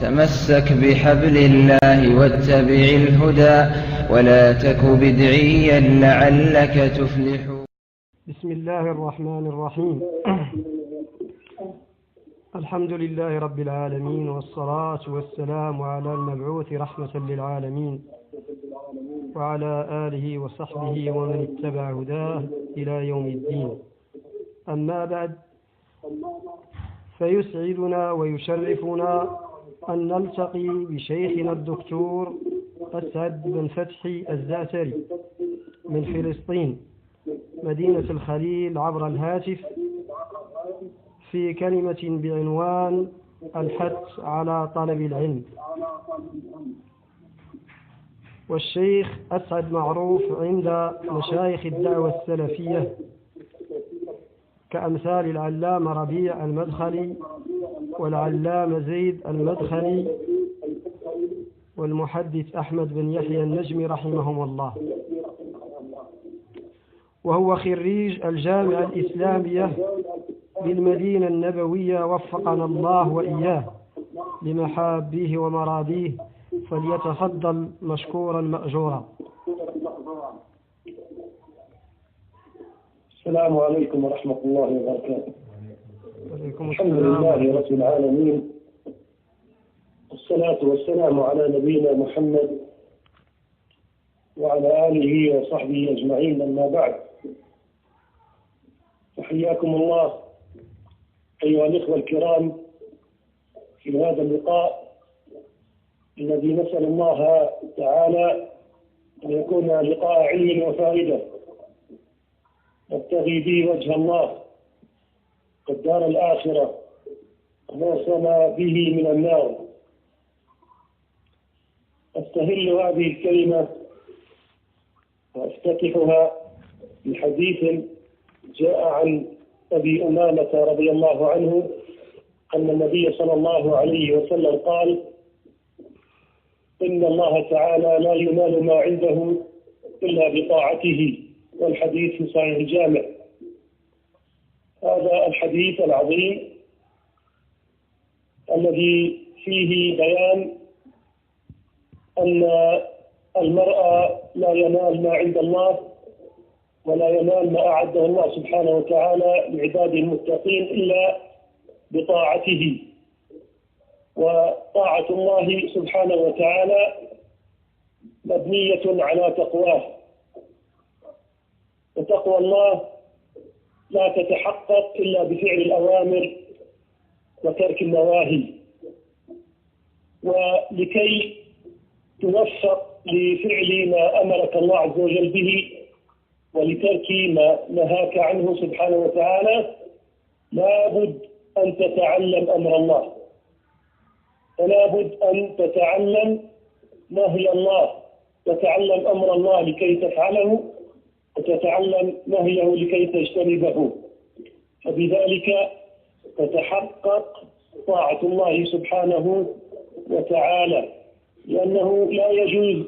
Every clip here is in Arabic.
تمسك بحبل الله واتبع الهدى ولا تك بدعيا لعلك تفلح. بسم الله الرحمن الرحيم. الحمد لله رب العالمين، والصلاة والسلام على المبعوث رحمة للعالمين وعلى آله وصحبه ومن اتبع هداه إلى يوم الدين. أما بعد، فيسعدنا ويشرفنا أن نلتقي بشيخنا الدكتور أسعد بن فتحي الزعتري من فلسطين مدينة الخليل عبر الهاتف في كلمة بعنوان الحث على طلب العلم. والشيخ أسعد معروف عند مشايخ الدعوة السلفية كأمثال العلامة ربيع المدخلي والعلامة زيد المدخلي والمحدث أحمد بن يحيى النجمي رحمهم الله، وهو خريج الجامعة الإسلامية بالمدينة النبوية وفقنا الله وإياه لمحابيه ومراديه، فليتفضل مشكورا مأجورا. السلام عليكم ورحمة الله وبركاته. الحمد لله رب العالمين، والصلاة والسلام على نبينا محمد وعلى آله وصحبه أجمعين. أما بعد، فحياكم الله أيها الإخوة الكرام في هذا اللقاء الذي نسأل الله تعالى أن يكون لقاء علم وفائدة نبتغي به وجه الله والدار الآخرة ونوصل به من النار. أستهل هذه الكلمة وأفتتحها بحديث جاء عن أبي أمامة رضي الله عنه أن النبي صلى الله عليه وسلم قال: إن الله تعالى لا ينال ما عنده إلا بطاعته. والحديث في صحيح الجامع. هذا الحديث العظيم الذي فيه بيان أن المرء لا ينال ما عند الله ولا ينال ما أعده الله سبحانه وتعالى لعباده المتقين إلا بطاعته. وطاعة الله سبحانه وتعالى مبنية على تقواه، وتقوى الله لا تتحقق إلا بفعل الأوامر وترك النواهي. ولكي توفق لفعل ما أمرك الله عز وجل به ولترك ما نهاك عنه سبحانه وتعالى، لابد أن تتعلم أمر الله، ولابد أن تتعلم نهي الله، تتعلم أمر الله لكي تفعله وتتعلم نهيه لكي تجتنبه، فبذلك تتحقق طاعة الله سبحانه وتعالى. لأنه لا يجوز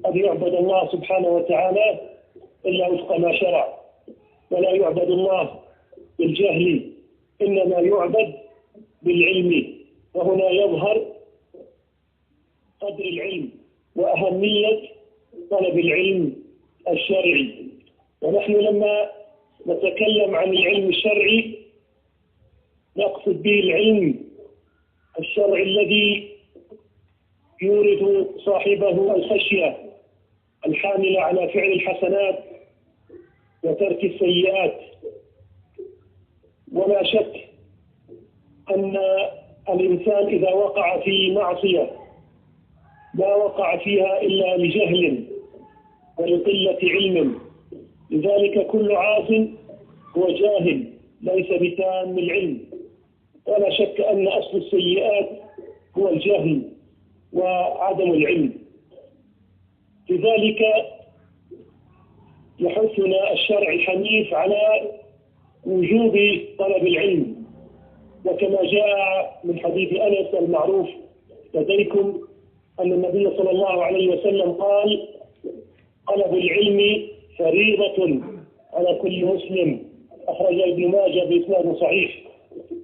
أن يعبد الله سبحانه وتعالى إلا وفق ما شرع، ولا يعبد الله بالجهل، إنما يعبد بالعلم. وهنا يظهر قدر العلم وأهمية طلب العلم الشرعي. ونحن لما نتكلم عن العلم الشرعي نقصد به العلم الشرعي الذي يورث صاحبه الخشية الحاملة على فعل الحسنات وترك السيئات. ولا شك أن الإنسان إذا وقع في معصية لا وقع فيها إلا لجهل ولقلة علم، لذلك كل عاص هو جاهل ليس بتام العلم. ولا شك أن أصل السيئات هو الجهل وعدم العلم. لذلك يحثنا الشرع الحنيف على وجوب طلب العلم، وكما جاء من حديث أنس المعروف لديكم أن النبي صلى الله عليه وسلم قال: طلب العلم فريضة على كل مسلم، أخرج ابن ماجه بإسناد صحيح.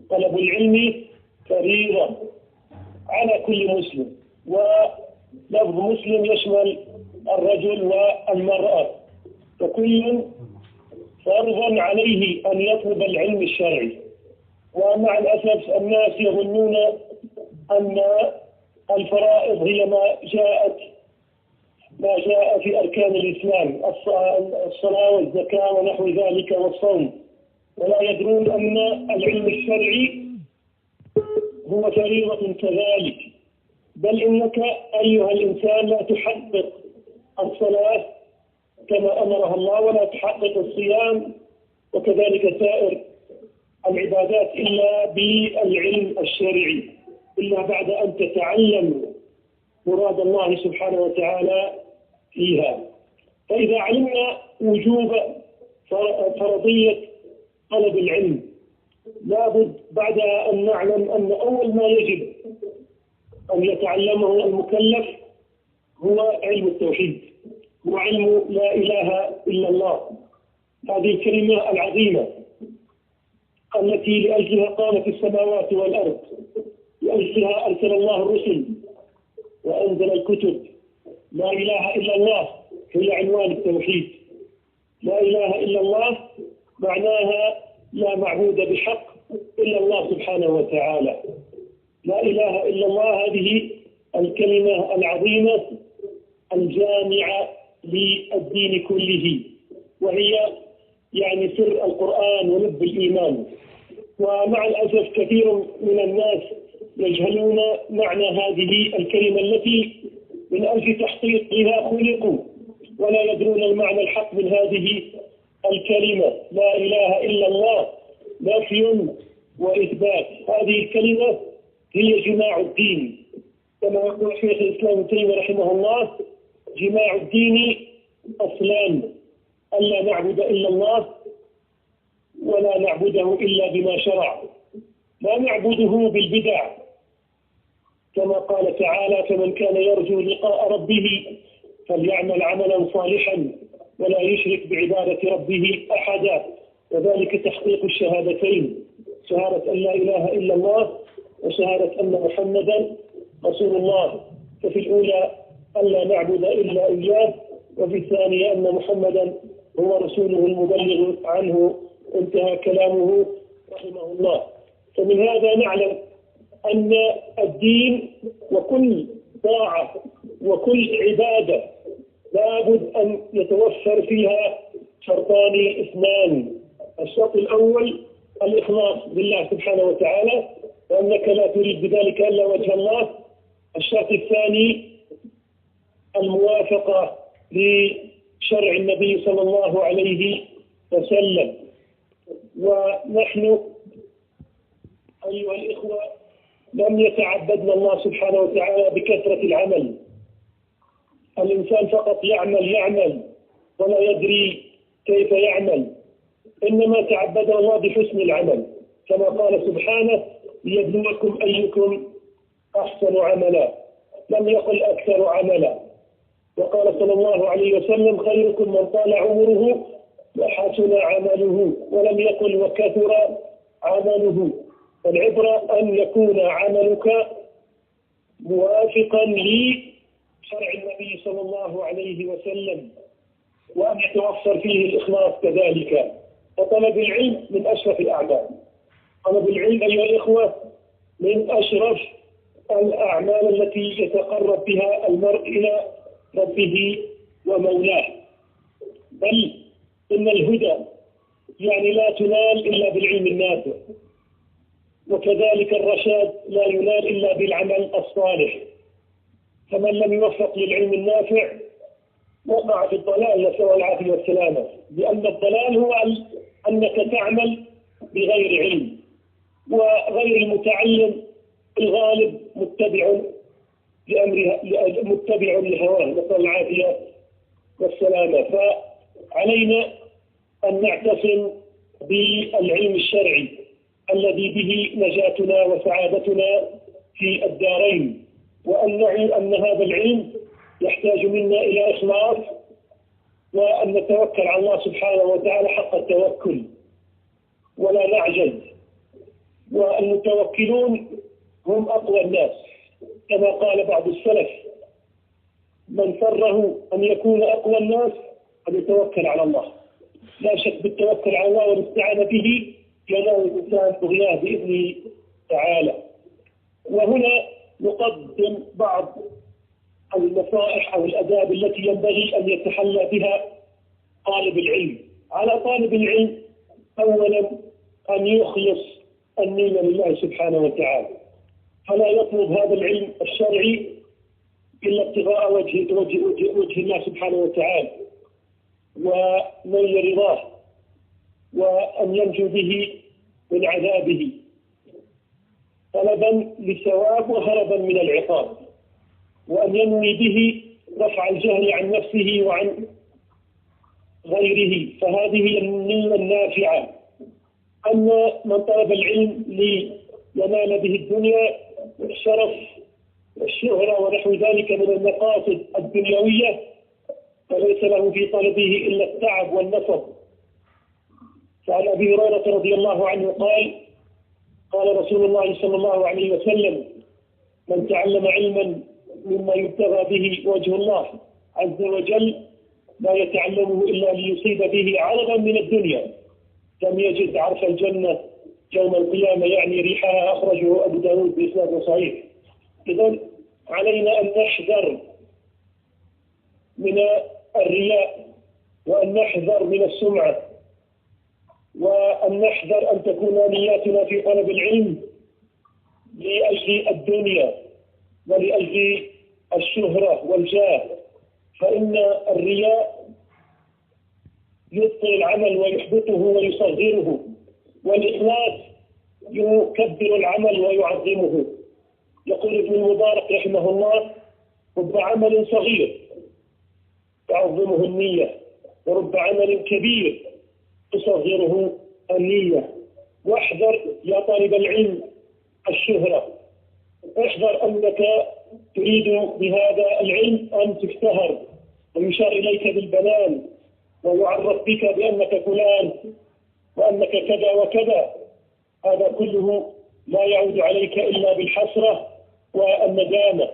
طلب العلم فريضة على كل مسلم، ولفظ مسلم يشمل الرجل والمرأة، فكل فرضا عليه أن يطلب العلم الشرعي. ومع الأسف الناس يظنون أن الفرائض هي ما جاء في أركان الإسلام، الصلاة والزكاة ونحو ذلك والصوم، ولا يدرون أن العلم الشرعي هو فريضة كذلك. بل إنك أيها الإنسان لا تحقق الصلاة كما أمرها الله، ولا تحقق الصيام وكذلك سائر العبادات إلا بالعلم الشرعي، إلا بعد أن تتعلم مراد الله سبحانه وتعالى فيها. فإذا علمنا وجوب فرضية طلب العلم، لابد بعد أن نعلم أن أول ما يجب أن يتعلمه المكلف هو علم التوحيد، وعلم لا إله إلا الله، هذه الكلمة العظيمة التي لأجلها قامت السماوات والأرض، لأجلها أرسل الله الرسل وأنزل الكتب. لا إله إلا الله هي عنوان التوحيد. لا إله إلا الله معناها لا معبود بحق إلا الله سبحانه وتعالى. لا إله إلا الله هذه الكلمة العظيمة الجامعة للدين كله، وهي يعني سر القرآن ولب الإيمان. ومع الأسف كثير من الناس يجهلون معنى هذه الكلمة التي من أجل تحقيقها خلقوا، ولا يدرون المعنى الحق من هذه الكلمة. لا إله إلا الله نفي وإثبات، هذه الكلمة هي جماع الدين، كما يقول شيخ الإسلام ابن تيمية رحمه الله: جماع الدين أصلان، ألا نعبد إلا الله ولا نعبده إلا بما شرع، لا نعبده بالبدع، كما قال تعالى: فمن كان يرجو لقاء ربه فليعمل عملا صالحا ولا يشرك بعبادة ربه أحدا. وذلك تحقيق الشهادتين، شهادة أن لا إله إلا الله وشهادة أن محمدا رسول الله. ففي الأولى ألا نعبد إلا إياه، وفي الثانية أن محمدا هو رسوله المبلغ عنه. انتهى كلامه رحمه الله. فمن هذا نعلم أن الدين وكل طاعة وكل عبادة لابد أن يتوفر فيها شرطان اثنان: الشرط الأول الإخلاص بالله سبحانه وتعالى، وأنك لا تريد بذلك إلا وجه الله. الشرط الثاني الموافقة لشرع النبي صلى الله عليه وسلم. ونحن أيها الإخوة لم يتعبدنا الله سبحانه وتعالى بكثرة العمل. الإنسان فقط يعمل ولا يدري كيف يعمل، إنما تعبد الله بحسن العمل، كما قال سبحانه: ليبلوكم أيكم أحسن عملا، لم يقل أكثر عملا. وقال صلى الله عليه وسلم: خيركم من طال عمره وحسن عمله، ولم يقل وكثر عمله. العبرة أن يكون عملك موافقا لشرع النبي صلى الله عليه وسلم، وأن يتوفر فيه الإخلاص كذلك. وطلب العلم من أشرف الأعمال. طلب العلم أيها الإخوة من أشرف الأعمال التي يتقرب بها المرء إلى ربه ومولاه. بل إن الهدى يعني لا تنال إلا بالعلم النافع، وكذلك الرشاد لا ينال إلا بالعمل الصالح. فمن لم يوفق للعلم النافع وقع في الضلال، نسأل الله العافية والسلامة. لأن الضلال هو أنك تعمل بغير علم، وغير المتعلم الغالب متبع لهواه، نسأل العافية والسلامة. فعلينا أن نعتصم بالعلم الشرعي الذي به نجاتنا وسعادتنا في الدارين، وأن نعي أن هذا العلم يحتاج منا إلى إخلاص، وأن نتوكل على الله سبحانه وتعالى حق التوكل ولا نعجز. والمتوكلون هم أقوى الناس، كما قال بعض السلف: من سره أن يكون أقوى الناس أن يتوكل على الله. لا شك بالتوكل على الله والاستعانة به ينال الإنسان طغياه بإذنه تعالى. وهنا نقدم بعض النصائح أو الآداب التي ينبغي أن يتحلى بها طالب العلم. على طالب العلم أولا أن يخلص النية لله سبحانه وتعالى، فلا يطلب هذا العلم الشرعي إلا ابتغاء وجه الله سبحانه وتعالى ونيل رضاه، وأن ينجو به من عذابه طلبا للثواب وهربا من العقاب، وأن ينوي به رفع الجهل عن نفسه وعن غيره، فهذه النية النافعة. أما من طلب العلم لينال به الدنيا والشرف والشهرة ونحو ذلك من المقاصد الدنيوية فليس له في طلبه إلا التعب والنصب. فعن أبي هريرة رضي الله عنه قال: قال رسول الله صلى الله عليه وسلم: من تعلم علما مما يبتغى به وجه الله عز وجل لا يتعلمه إلا ليصيب به عرضا من الدنيا لم يجد عرف الجنة يوم القيامة، يعني ريحها. أخرجه أبو داود بإسناد صحيح. إذن علينا أن نحذر من الرياء، وأن نحذر من السمعة، وأن نحذر أن تكون نياتنا في طلب العلم لأجل الدنيا ولأجل الشهرة والجاه، فإن الرياء يبطل العمل ويحبطه ويصغره، والإخلاص يكبر العمل ويعظمه. يقول ابن المبارك رحمه الله: رب عمل صغير تعظمه النية، ورب عمل كبير تصغره النية. واحذر يا طالب العلم الشهرة، احذر أنك تريد بهذا العلم أن تشتهر ويشار إليك بالبنان ويعرف بك بأنك فلان وأنك كذا وكذا. هذا كله لا يعود عليك إلا بالحسرة والندامة،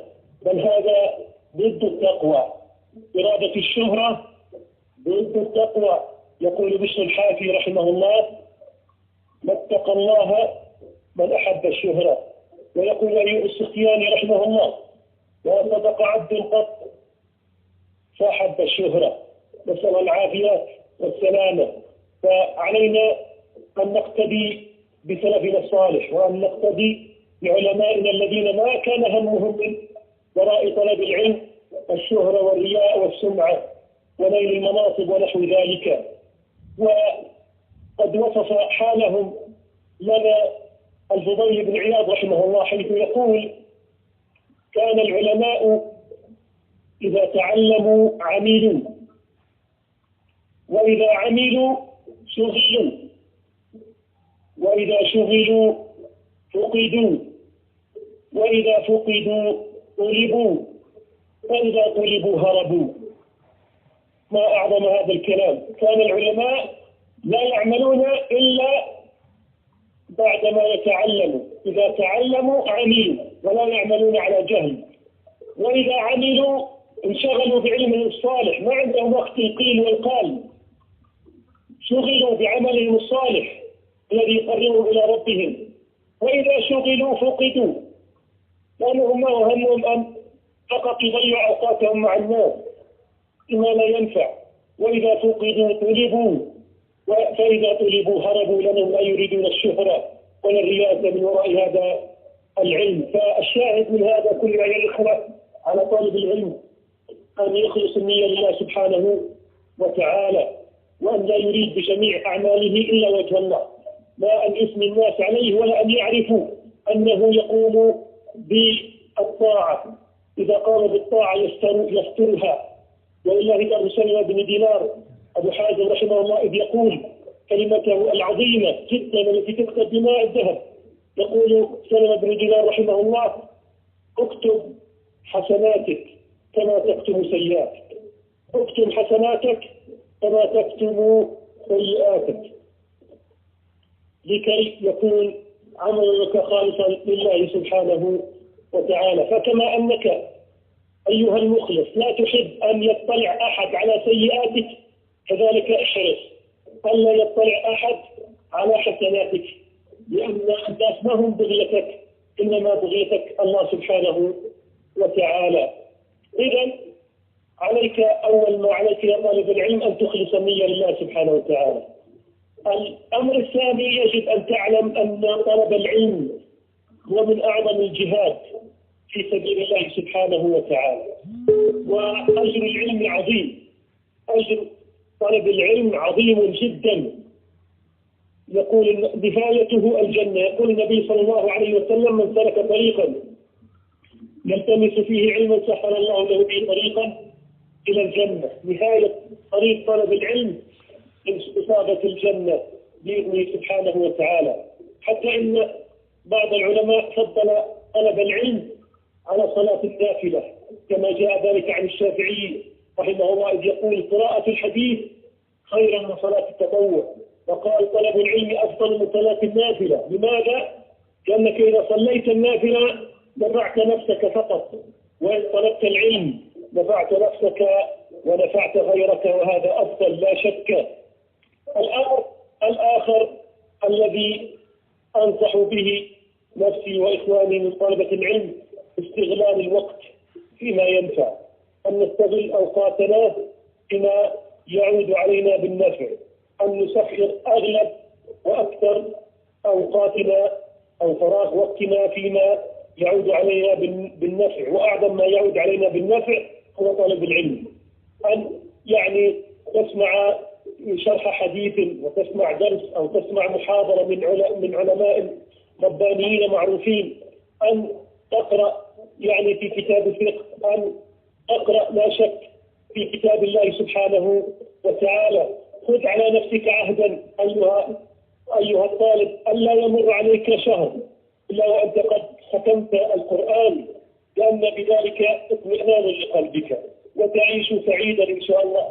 بل هذا ضد التقوى. إرادة الشهرة ضد التقوى. يقول بشر الحافي رحمه الله: ما اتقى الله من أحب الشهرة. ويقول أيوب السختياني رحمه الله: لا صدق عبد قط فأحب الشهرة. نسأل العافية والسلامة. فعلينا أن نقتدي بسلفنا الصالح، وأن نقتدي بعلمائنا الذين ما كان همهم من وراء طلب العلم الشهرة والرياء والسمعة ونيل المناصب ونحو ذلك. وقد وصف حالهم لنا الفضيل بن عياض رحمه الله حيث يقول: كان العلماء إذا تعلموا عملوا، وإذا عملوا شغلوا، وإذا شغلوا فقدوا، وإذا فقدوا طلبوا، وإذا طلبوا هربوا. ما أعظم هذا الكلام. كان العلماء لا يعملون إلا بعدما يتعلموا. إذا تعلموا عملوا ولا يعملون على جهل، وإذا عملوا انشغلوا بعلمهم الصالح، ما عندهم وقت القيل والقال، شغلوا بعملهم الصالح الذي يقربهم إلى ربهم. وإذا شغلوا فقدوا، لأنهم ما همهم أن فقط يضيعوا أوقاتهم مع الناس بما لا ينفع. وإذا فقدوا طلبوا، فإذا طلبوا هربوا، لأنهم لا يريدون الشهرة ولا الرياسة من وراء هذا العلم. فالشاهد من هذا كله يا الإخوة على طالب العلم أن يخلص النية لله سبحانه وتعالى، وأن لا يريد بجميع أعماله إلا وجه الله، لا أن يثني الناس عليه ولا أن يعرفوا أنه يقوم بالطاعة. إذا قام بالطاعة يسترها. ولله در سلمة بن دينار أبو حازم رحمه الله إذ يقول كلمته العظيمة جدا التي تكتب بماء الذهب، يقول سلمة بن دينار رحمه الله: اكتب حسناتك كما تكتب سيئاتك، اكتب حسناتك كما تكتب سيئاتك، لكي يكون عملك خالصا لله سبحانه وتعالى. فكما أنك أيها المخلص لا تحب أن يطلع أحد على سيئاتك، كذلك احرص ألا يطلع أحد على حسناتك، لأن الناس ما هم بغيتك، إنما بغيتك الله سبحانه وتعالى. إذن عليك أول ما عليك يا طالب العلم أن تخلص النية لله سبحانه وتعالى. الأمر الثاني يجب أن تعلم أن طلب العلم هو من أعظم الجهاد في سبيل الله سبحانه وتعالى، وأجر العلم عظيم، أجر طلب العلم عظيم جدا. يقول نهايته الجنة، يقول النبي صلى الله عليه وسلم: من سلك طريقا يلتمس فيه علما سهل الله له به طريقا إلى الجنة. نهاية طريق طلب العلم إصابة الجنة بإذنه سبحانه وتعالى. حتى إن بعض العلماء فضل طلب العلم على صلاة النافلة، كما جاء ذلك عن الشافعي رحمه الله، إذ يقول: قراءة الحديث خيرا من صلاة التطوع. وقال: طلب العلم أفضل من صلاة النافلة. لماذا؟ لأنك إذا صليت النافلة نفعت نفسك فقط، وإن طلبت العلم نفعت نفسك ونفعت غيرك، وهذا أفضل لا شك. الأمر الآخر الذي أنصح به نفسي وإخواني من طلبة العلم استغلال الوقت فيما ينفع، أن نستغل أوقاتنا فيما يعود علينا بالنفع، أن نسخر أغلب وأكثر أوقاتنا أو فراغ وقتنا فيما يعود علينا بالنفع. وأعظم ما يعود علينا بالنفع هو طلب العلم. أن يعني تسمع شرح حديث، وتسمع درس، أو تسمع محاضرة من علماء ربانيين معروفين، أن تقرأ يعني في كتاب الفقه، أن تقرأ لا شك في كتاب الله سبحانه وتعالى. خذ على نفسك عهدا أيها الطالب ألا يمر عليك شهر إلا وأنت قد ختمت القرآن، لأن بذلك اطمئنان لقلبك وتعيش سعيدا إن شاء الله،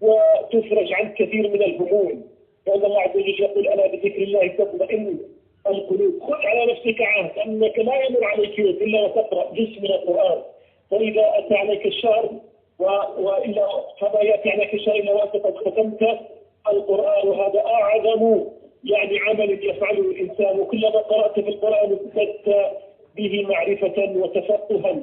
وتفرج عن كثير من الهموم، لأن الله عز وجل يقول: ألا بذكر الله تطمئن القلوب. خذ على نفسك عهد أنك لا يمر عليك يوم إلا وتقرأ جزء من القرآن، فإذا أتى عليك الشهر وإلا فما يأتي عليك الشهر إلا وأنت قد ختمت القرآن، وهذا أعظم يعني عمل يفعله الإنسان. وكلما قرأت في القرآن ازددت به معرفة وتفقها.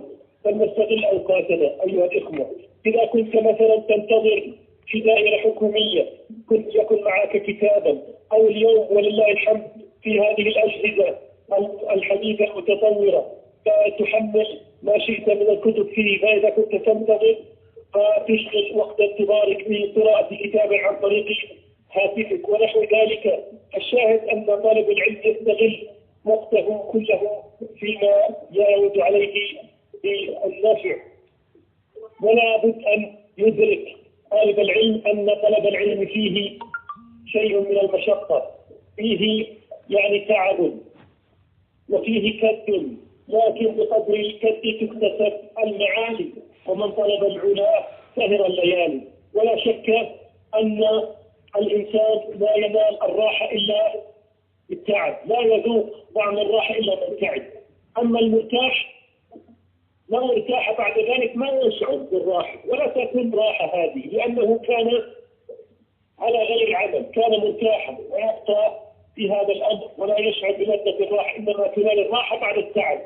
فلنستغل أوقاتنا أيها الإخوة. إذا كنت مثلا تنتظر في دائرة حكومية، كنت يكون معك كتابا، أو اليوم ولله الحمد في هذه الأجهزة الحديثة المتطورة فتحمل ما شئت من الكتب فيه، فإذا كنت تنتظر فتشغل وقت انتظارك بقراءة كتاب عن طريق هاتفك ونحو ذلك. الشاهد أن طالب العلم يستغل وقته كله فيما يعود عليه بالنفع. ولا بد أن يدرك طالب العلم أن طلب العلم فيه شيء من المشقة، فيه يعني تعب وفيه كد، لكن بقدر الكد تكتسب المعالي. ومن طلب العلا سهر الليالي. ولا شك أن الإنسان لا ينال الراحة إلا بالتعب، لا يذوق طعم الراحة إلا بالتعب. أما المرتاح لو ارتاح بعد ذلك ما يشعر بالراحة، ولا تكون راحة هذه، لأنه كان على غير عمل، كان مرتاحا ويبقى في هذا الأمر ولا يشعر بلذة الراحة. إنما تنال الراحة بعد التعب،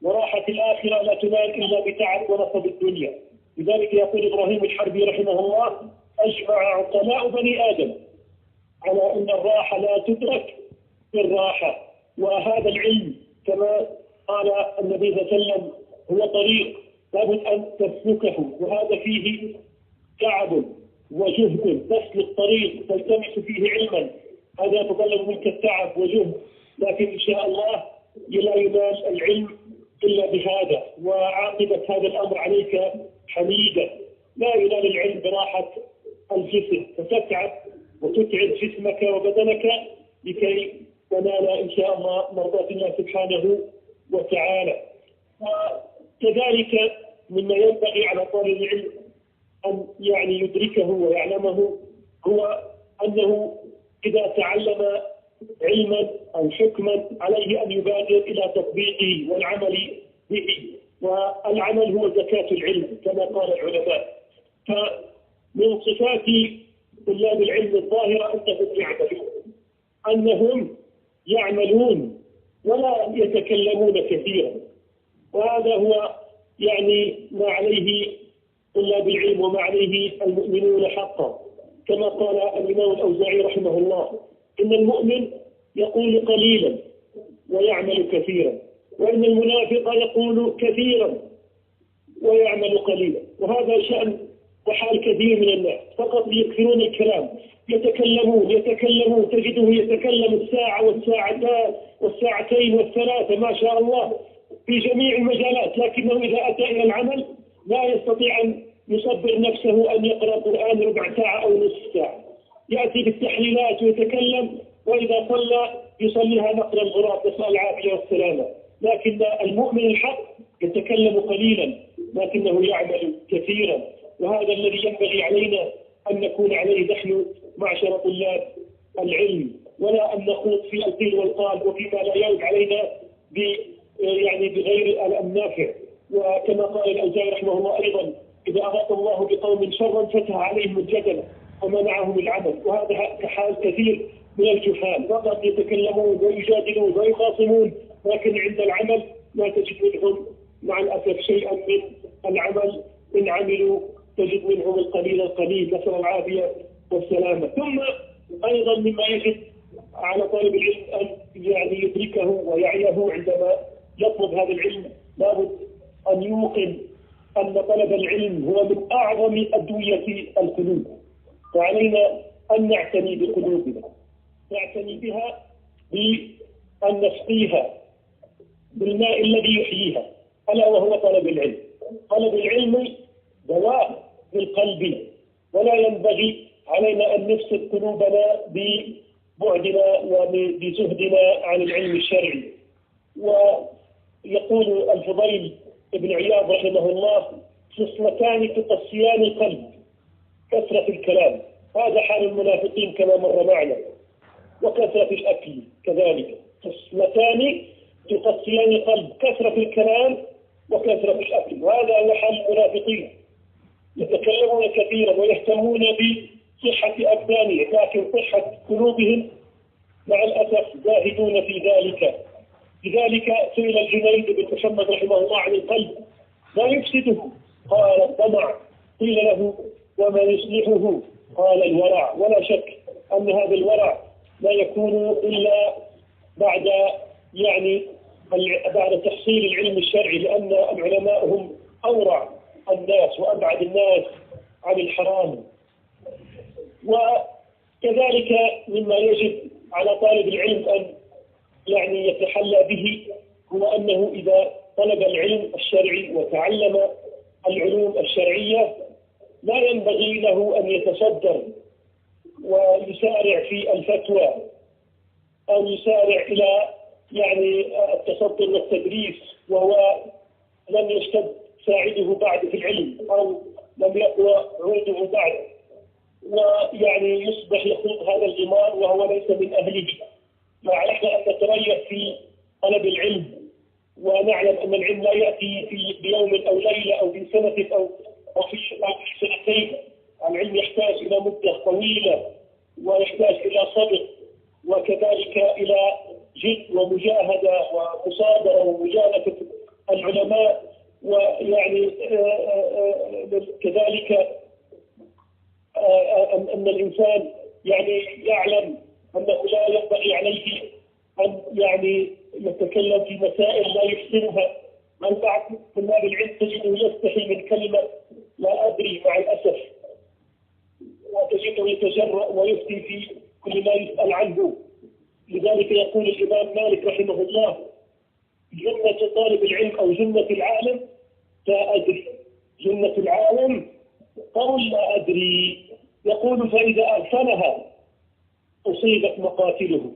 وراحة الآخرة لا تنال إلا بتعب ونصب الدنيا. لذلك يقول إبراهيم الحربي رحمه الله: أجمع عقلاء بني آدم على أن الراحة لا تدرك بالراحة. وهذا العلم كما قال النبي صلى الله عليه وسلم هو طريق لابد أن تسلكه، وهذا فيه تعب وجهد. تسلك طريق تلتمس فيه علما، هذا يتطلب منك التعب وجهد، لكن إن شاء الله لا ينال العلم إلا بهذا. وعاقبة هذا الأمر عليك حميدة. لا ينال العلم براحة الجسم، فتتعب وتتعب جسمك وبدنك لكي تنال إن شاء الله مرضاة الله سبحانه وتعالى. وكذلك مما ينبغي على طالب العلم أن يعني يدركه ويعلمه هو أنه إذا تعلم علما أو حكما عليه أن يبادر إلى تطبيقه والعمل به، والعمل هو زكاة العلم كما قال العلماء. فمن صفات طلاب العلم الظاهرة أنهم يعملون ولا يتكلمون كثيرا، وهذا هو يعني ما عليه طلاب العلم وما عليه المؤمنون حقا، كما قال الإمام الأوزاعي رحمه الله: إن المؤمن يقول قليلا ويعمل كثيرا، وإن المنافق يقول كثيرا ويعمل قليلا. وهذا شأن وحال كثير من الناس، فقط يكثرون الكلام، يتكلمون تجده يتكلم الساعة والساعتان والساعتين والثلاثة ما شاء الله في جميع المجالات، لكنه إذا أتى إلى العمل لا يستطيع أن يصبر نفسه أن يقرأ القرآن ربع ساعة أو نصف ساعة. يأتي بالتحليلات ويتكلم، وإذا صلى يصليها نقل الغراب، نسأل العافية والسلامة. لكن المؤمن الحق يتكلم قليلا لكنه يعمل كثيرا، وهذا الذي ينبغي علينا أن نكون عليه نحن معشر طلاب العلم، ولا أن نخوض في القيل والقال وفيما لا يعود علينا بغير النافع. وكما قال الأوزاعي رحمه الله أيضا: إذا أراد الله بقوم شرا فتح عليهم الجدل ومنعهم العمل. وهذا كحال كثير من الجهال، فقط يتكلمون ويجادلون ويخاصمون، لكن عند العمل لا تجد منهم مع الأسف شيئا من العمل، إن عملوا تجد منهم القليل القليل، نسأل العافية والسلامة. ثم أيضا مما يجب على طالب العلم أن يدركه ويعيه عندما يطلب هذا العلم، لابد أن يوقن أن طلب العلم هو من أعظم أدوية القلوب، وعلينا أن نعتني بقلوبنا، نعتني بها بأن نسقيها بالماء الذي يحييها، ألا وهو طلب العلم. طلب العلم دواء للقلب، ولا ينبغي علينا أن نفسد قلوبنا ببعدنا وبزهدنا عن العلم الشرعي. ويقول الفضيل ابن عياض رحمه الله: خصلتان تقسيان القلب: كثرة الكلام، هذا حال المنافقين كما مر معنا، وكثرة الأكل كذلك. خصلتان تقسيان القلب: كثرة الكلام وكثرة الأكل، وهذا هو حال المنافقين، يتكلمون كثيرا ويهتمون بصحة أبدانهم، لكن صحة قلوبهم مع الأسف زاهدون في ذلك. لذلك سئل الجنيد بن محمد رحمه الله عن القلب: ما يفسده؟ قال: الطمع. قيل له: وما يصلحه؟ قال: الورع. ولا شك أن هذا الورع لا يكون إلا بعد تحصيل العلم الشرعي، لأن العلماء هم أورع الناس وأبعد الناس عن الحرام. وكذلك مما يجب على طالب العلم أن يتحلى به هو أنه إذا طلب العلم الشرعي وتعلم العلوم الشرعية لا ينبغي له أن يتصدر ويسارع في الفتوى أو يسارع إلى التصدر والتدريس وهو لم يشتد ساعده بعد في العلم أو لم يقوى عوده بعد، يصبح يخوض هذا الغمار وهو ليس من أهله. فعلينا أن نتريث في طلب العلم، ونعلم أن العلم لا يأتي بيوم أو ليلة أو في سنة أو في سنتين. العلم يحتاج إلى مدة طويلة، ويحتاج إلى صبر، وكذلك إلى جد ومجاهدة ومصابرة ومجالسة العلماء. كذلك أن الإنسان يعلم أنه لا ينبغي عليه أن يتكلم في مسائل لا يحسنها. بعض طلاب العلم تجده يستحي من كلمة لا أدري مع الأسف، وتجده يتجرأ ويفتي في كل ما يسأل عنه. لذلك يقول الإمام مالك رحمه الله: جنة طالب العلم أو جنة العالم لا أدري. جنة العالم قول لا أدري. يقول: فإذا أغفلها أصيبت مقاتله.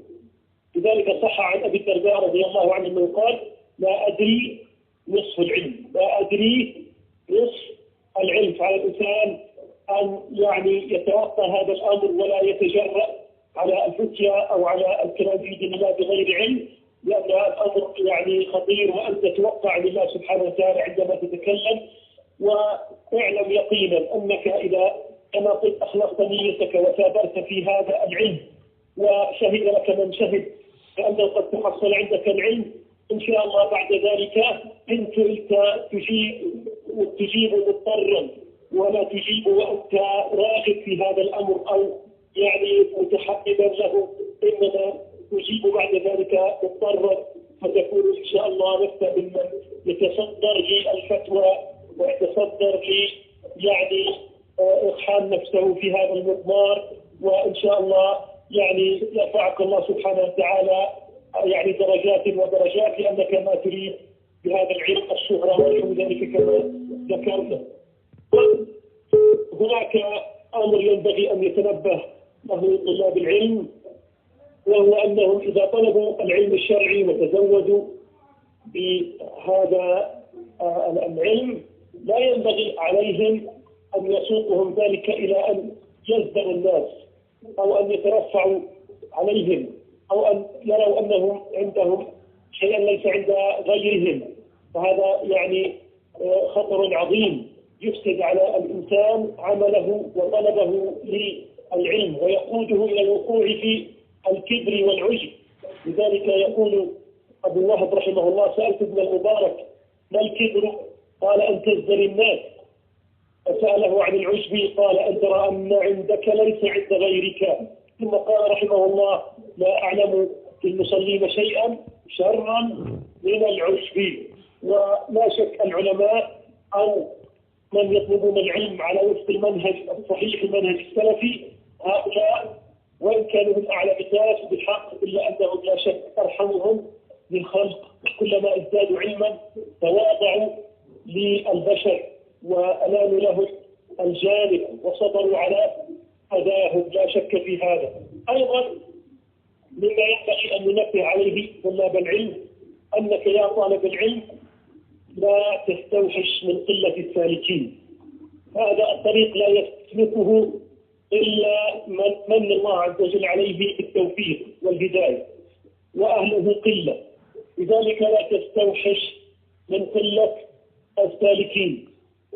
لذلك صح عن أبي الدرداء رضي الله عنه أنه قال: لا أدري نصف العلم، لا أدري نصف العلم. على الإنسان أن يتوقع هذا الأمر ولا يتجرأ على الفتيا أو على الكلام في دين الله بغير علم، لأن هذا الأمر يعني خطير، وأنت توقع لله سبحانه وتعالى عندما تتكلم. واعلم يقينا أنك إذا كما قلت أخلصت نيتك وثابرت في هذا العلم وشهد لك من شهد بأنه قد تحصل عندك العلم، إن شاء الله بعد ذلك أنت تجيب مضطرا ولا تجيب وأنت راغب في هذا الأمر أو يعني متحببا له، إنما تجيب بعد ذلك مضطرا، فتكون إن شاء الله لست ممن يتصدر للفتوى ويتصدر يعني إقحام نفسه في هذا المضمار. وإن شاء الله يعني يرفعك الله سبحانه وتعالى يعني درجات ودرجات، لأنك ما تريد بهذا العلم الشهرة ونحو ذلك كما ذكرنا. هناك أمر ينبغي أن يتنبه له طلاب العلم، وهو أنهم إذا طلبوا العلم الشرعي وتزودوا بهذا العلم لا ينبغي عليهم أن يسوقهم ذلك إلى أن يزدروا الناس أو أن يترفعوا عليهم أو أن يروا أنهم عندهم شيئا ليس عند غيرهم، فهذا يعني خطر عظيم يفسد على الإنسان عمله وطلبه للعلم ويقوده إلى الوقوع في الكبر والعجب. لذلك يقول أبو وهب رحمه الله: سألت ابن المبارك ما الكبر؟ قال أن تزدري الناس. فسأله عن العجب قال أن ترى أن عندك ليس عند غيرك. ثم قال رحمه الله: لا أعلم في المصلين شيئا شرا من العجب. ولا شك العلماء أو من يطلبون العلم على وفق المنهج الصحيح المنهج السلفي، هؤلاء وإن كانوا من أعلم الناس بالحق إلا أنهم لا شك أرحمهم للخلق. كلما ازدادوا علما تواضعوا للبشر وألانوا لهم الجانب وصبروا على أذاهم، لا شك في هذا. أيضا مما ينبغي أن ننبه عليه طلاب العلم أنك يا طالب العلم لا تستوحش من قلة السالكين. هذا الطريق لا يسلكه إلا من الله عز وجل عليه بالتوفيق والهداية، وأهله قلة. لذلك لا تستوحش من قلة السالكين.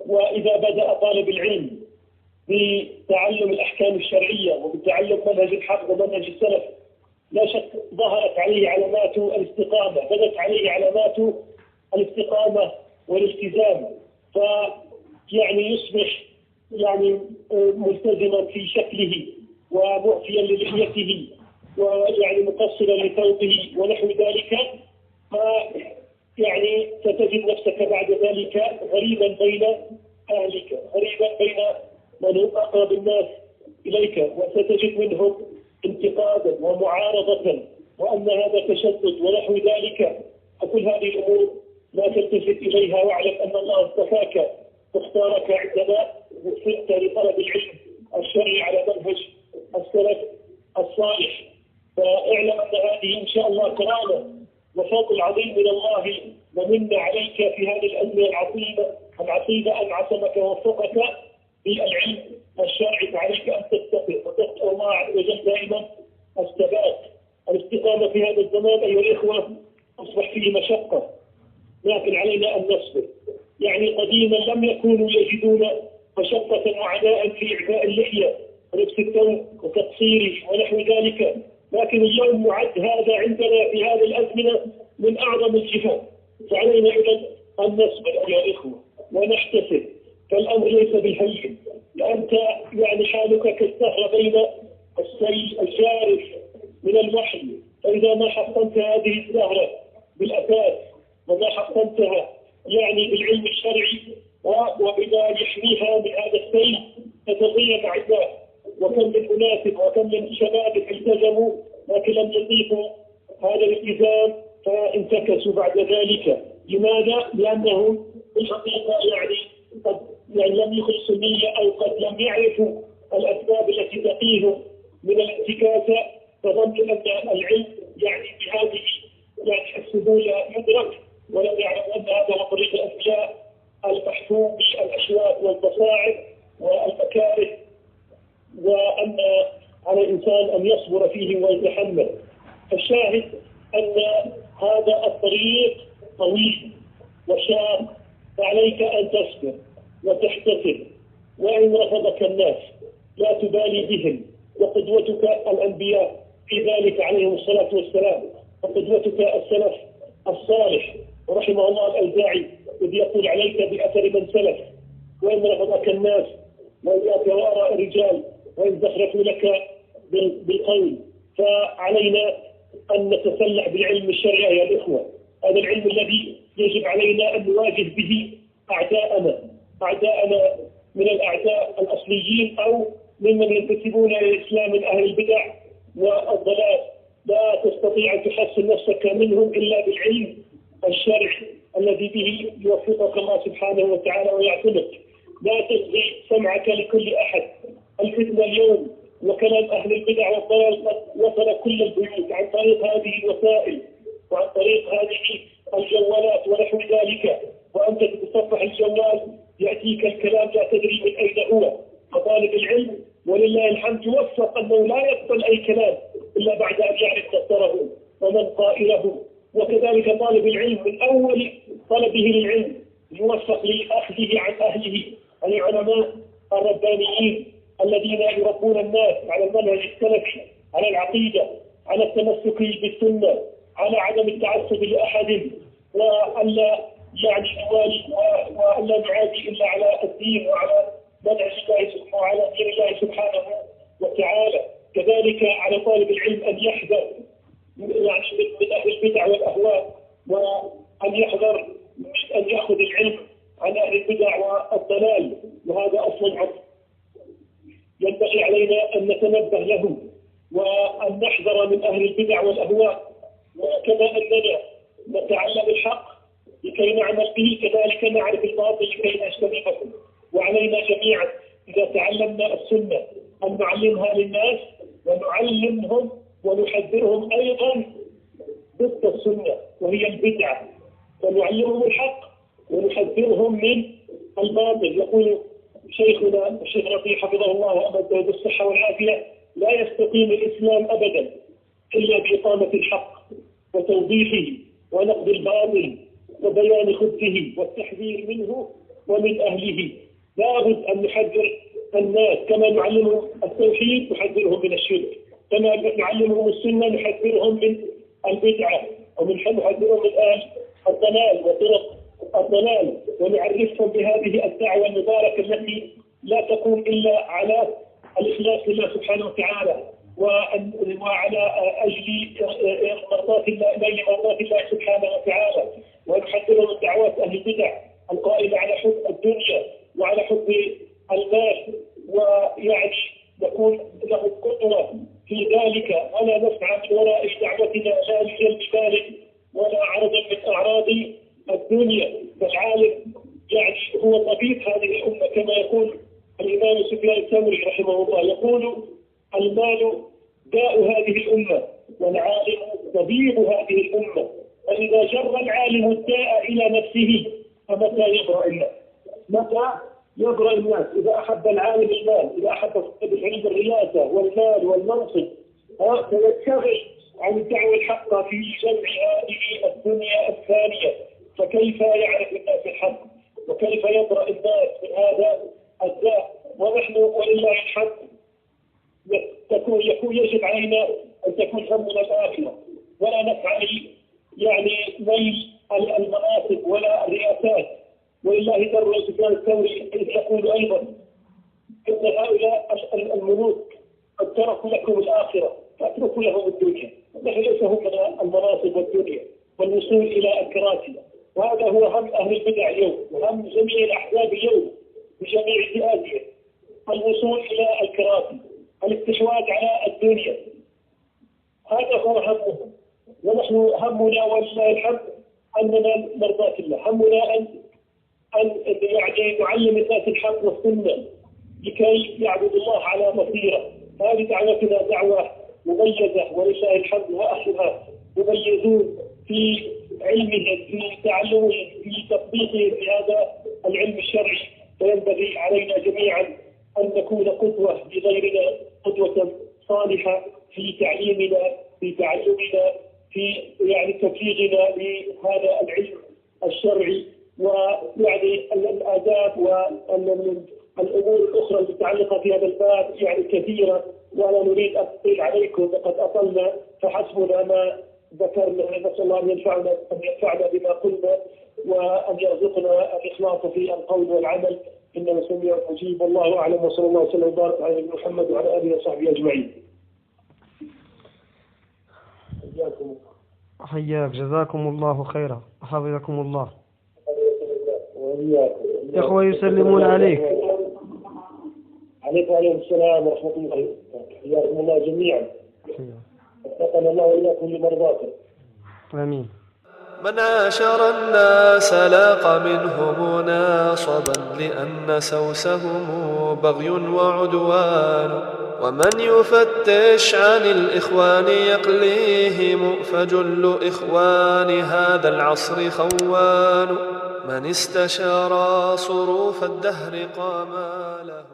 وإذا بدأ طالب العلم بتعلم الأحكام الشرعية وبتعلم منهج الحفظ ومنهج السلف، لا شك ظهرت عليه علامات الاستقامة، بدت عليه علامات الاستقامة والالتزام، فيعني يصبح يعني ملتزما في شكله ومعفيا للحيته ويعني مقصرا لثوبه ونحو ذلك، يعني ستجد نفسك بعد ذلك غريبا بين أهلك، غريبا بين من هم أقرب الناس إليك، وستجد منهم انتقادا ومعارضة وأن هذا تشدد ونحو ذلك. فكل هذه الأمور لا تلتفت إليها، واعلم أن الله اصطفاك واختارك عندما وفقت لطلب العلم الشرعي على منهج السلف الصالح. فاعلم أن هذه إن شاء الله كرامة وفضل عظيم من الله ومن عليك في هذه الأزمة العصيبة أن عصمك ووفقك بالعلم الشرعي. فعليك أن تتقي وتتقي الله عز وجل دائما الثبات. الاستقامة في هذا الزمان أيها الإخوة أصبح فيه مشقة، لكن علينا أن نصبر. يعني قديما لم يكونوا يجدون مشقة وعناء في إعفاء اللحية ولبس الثوب وتقصيره ونحو ذلك، لكن اليوم معد هذا عندنا في هذه الأزمنة من أعظم الجهاد. فعلينا إذن أن نصبر أيها الإخوة ونحتسب، فالأمر ليس بالهين. أنت يعني حالك كالسهر بين السيل الجارف من الوحي، فإذا ما حصنت هذه السهرة بالأساس وما حصنتها يعني بالعلم الشرعي وبما يحميها من هذا السيل فتضيع مع الله. وكم من أناس وكم من شباب التزموا لكن لم يضيفوا هذا الالتزام فانتكسوا بعد ذلك. لماذا؟ لأنهم الحقيقة يعني قد لم يخلصوا النية أو قد لم يعرفوا الأسباب التي تقيهم من الانتكاسة، فظنوا أن العلم يعني بهذه يعني السهولة يدرك، ولم يعرفوا أن هذا هو طريق الأنبياء المحفوم بالأشواك والمصاعب والمكاره، وأن على الإنسان أن يصبر فيه ويتحمل. الشاهد أن هذا الطريق طويل وشاق، فعليك أن تصبر وتحتسب، وإن رفضك الناس لا تبالي بهم، وقدوتك الأنبياء في ذلك عليهم الصلاة والسلام، وقدوتك السلف الصالح ورحمه الله الأوزاعي إذ يقول عليك بأثر من سلف، وإن رفضك الناس وإياك وآراء الرجال وإن زخرفوا لك بالقول. فعلينا أن نتسلح بالعلم الشرعي يا الإخوة، هذا العلم الذي يجب علينا أن نواجه به أعداءنا من الأعداء الأصليين أو ممن ينتسبون إلى الإسلام من أهل البدع والضلال. لا تستطيع أن تحصن نفسك منهم إلا بالعلم الشرعي الذي به يوفقك الله سبحانه وتعالى ويعتمك. لا تصغي سمعك لكل أحد. الفتنة اليوم وكلام أهل البدع والضلال وصل كل البيوت عن طريق هذه الوسائل وعن طريق هذه الجوالات ونحو ذلك، وأنت تتصفح الجوال يأتيك الكلام لا تدري من أين هو. فطالب العلم ولله الحمد يوفق أنه لا يقبل أي كلام إلا بعد أن يعرف مصدره ومن قائله. وكذلك طالب العلم من أول طلبه للعلم يوفق لأخذه عن أهله العلماء الربانيين الذين يربون الناس على المنهج السلفي، على العقيدة، على التمسك بالسنة، على عدم التعصب لأحد، وألا نوالي وألا نعادي إلا على الدين وعلى منهج الله وعلى دين الله سبحانه وتعالى. كذلك على طالب العلم أن يحذر من أهل البدع والأهواء، وأن يحذر من أن يأخذ العلم عن أهل البدع والضلال، وهذا أصل عظيم ينبغي علينا أن نتنبه له وأن نحذر من أهل البدع والأهواء. وكما أننا نتعلم الحق لكي نعمل به كذلك نعرف الباطل لكي نجتنبه. وعلينا جميعا إذا تعلمنا السنة أن نعلمها للناس ونعلمهم ونحذرهم أيضا ضد السنة وهي البدعة، ونعلمهم الحق ونحذرهم من الباطل. يقول شيخنا الشيخ رفيع حفظه الله وأمده بالصحة والعافية: لا يستقيم الإسلام أبدا إلا بإقامة الحق وتوضيحه ونقد الباطل وبيان خبثه والتحذير منه ومن أهله. لا بد أن نحذر الناس كما نعلمهم التوحيد نحذرهم من الشرك، كما نعلمهم السنة نحذرهم من البدعة، ومن نحذرهم من أهل الضلال وطرق الضلال، ونعرفهم بهذه الدعوة المباركة التي لا تقوم إلا على الإخلاص لله سبحانه وتعالى وعلى أجل مرضات الله سبحانه وتعالى. ونحذرهم من دعوات أهل البدع القائمة على حب الدنيا وعلى حب المال، نكون له قدوة في ذلك، ولا نسعى من وراء دعوتنا لا لجلب مال ولا عرضا من أعراض الدنيا. فالعالم هو طبيب هذه الأمة كما يقول الإمام سفيان الثوري رحمه الله، يقول: المال داء هذه الأمة والعالم طبيب هذه الأمة. فإذا جر العالم الداء إلى نفسه فمتى يبرأ الناس؟ متى يبرأ الناس؟ إذا أحب العالم المال، إذا أحب العلم الرياسة والمال والمنصب، فيتشغل عن الدعوة الحق في جمع هذه الدنيا الثانية. فكيف يعرف الناس الحق؟ وكيف يبرأ الناس من هذا الداء؟ ونحن ولله الحمد يجب علينا أن تكون همنا الآخرة، ولا نسعى نيل المناصب ولا الرئاسات. ولله در سفيان الثوري يقول أيضا: إن هؤلاء الملوك قد تركوا لكم الآخرة فاتركوا لهم الدنيا. نحن ليس همنا المناصب والدنيا والوصول إلى الكراسي، وهذا هو هم أهل البدع اليوم وهم جميع الأحزاب اليوم بجميع فئاتها: الوصول إلى الكراسي، الاستحواذ على الدنيا. هذا هو همهم، ونحن همنا ولله الحمد أننا مرضاة الله، همنا أن نعلم الناس الحق والسنة لكي يعبدوا الله على بصيرة. هذه دعوتنا دعوة مميزة ولله الحمد، وأهلها مميزون في علمهم، في تعلمهم، في تطبيقهم لهذا العلم الشرعي. فينبغي علينا جميعا أن نكون قدوة لغيرنا، قدوة صالحة في تعليمنا، في تعلمنا، في يعني تفريغنا لهذا العلم الشرعي، ويعني الآداب والأمور الأخرى المتعلقة في هذا الباب يعني كثيرة، ولا نريد أن نطيل عليكم وقد أطلنا، فحسبنا ما ذكرنا. نسأل الله أن ينفعنا بما قلنا، وأن يرزقنا الإخلاص في القول والعمل، إنه سميع مجيب. والله أعلم، وصلى الله وسلم وبارك على محمد وعلى آله وصحبه أجمعين. حياك، جزاكم الله خيرا، حفظكم الله. إخوة يسلمون عليك. عليكم وعليكم السلام ورحمة الله. حياكم الله جميعا. وفقنا الله وإياكم لمرضاته. آمين. من عاشر الناس لاق منهم ناصبا، لأن سوسهم بغي وعدوان. ومن يفتش عن الإخوان يقليهم، فجل إخوان هذا العصر خوان. من استشار صروف الدهر قام له